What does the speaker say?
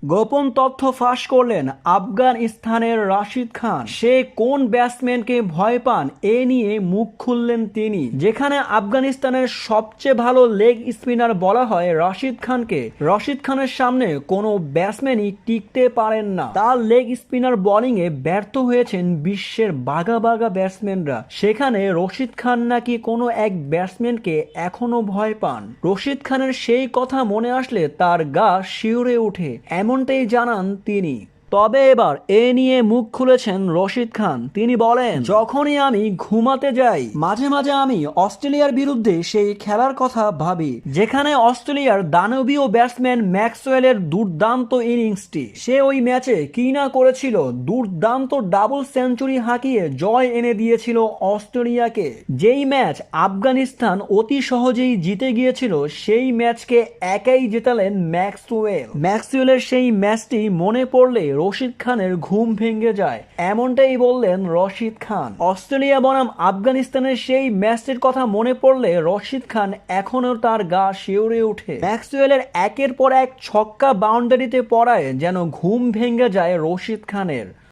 গোপন তথ্য ফাঁস করলেন আফগানিস্তানের রাশিদ খান। সে কোন ব্যাটসম্যানকে ভয় পান এ নিয়ে মুখ খুললেন তিনি। যেখানে আফগানিস্তানের সবচেয়ে ভালো লেগ স্পিনার বলা হয় রাশিদ খানকে, রাশিদ খানের সামনে কোনো ব্যাটসম্যানই টিকতে পারেন না। তার লেগ স্পিনার বোলিংয়ে ব্যর্থ হয়েছেন বিশ্বের বাঘা বাঘা ব্যাটসম্যানরা, সেখানে রশিদ খান নাকি কোনো এক ব্যাটসম্যানকে এখনো ভয় পান। রশিদ খানের সেই কথা মনে আসলে তার গা শিউরে ওঠে, এমনটাই জানান তিনি। তবে এবার এ নিয়ে মুখ খুলেছেন রশিদ খান। তিনি বলেন, যখনই আমি ঘুমাতে যাই মাঝে মাঝে আমি অস্ট্রেলিয়ার বিরুদ্ধে সেই খেলার কথা ভাবি, যেখানে অস্ট্রেলিয়ার দানবীয় ব্যাটসম্যান ম্যাক্সওয়েলের দুর্দান্ত ইনিংসটি। সে ওই ম্যাচে কি না করেছিল, দুর্দান্ত ডাবল সেঞ্চুরি হাঁকিয়ে জয় এনে দিয়েছিল অস্ট্রেলিয়াকে। যেই ম্যাচ আফগানিস্তান অতি সহজেই জিতে গিয়েছিল, সেই ম্যাচকে একাই জেতালেন ম্যাক্সওয়েলের সেই ম্যাচটি মনে পড়লে রশিদ খানের ঘুম ভেঙে যায়, এমনটাই বললেন রশিদ খান। অস্ট্রেলিয়া বনাম আফগানিস্তানের সেই ম্যাচটির কথা মনে পড়লে রশিদ খান এখনো তার গা শিউরে ওঠে। ম্যাক্সওয়েলের একের পর এক ছক্কা বাউন্ডারিতে পড়ায় যেন ঘুম ভেঙে যায় রশিদ খানের।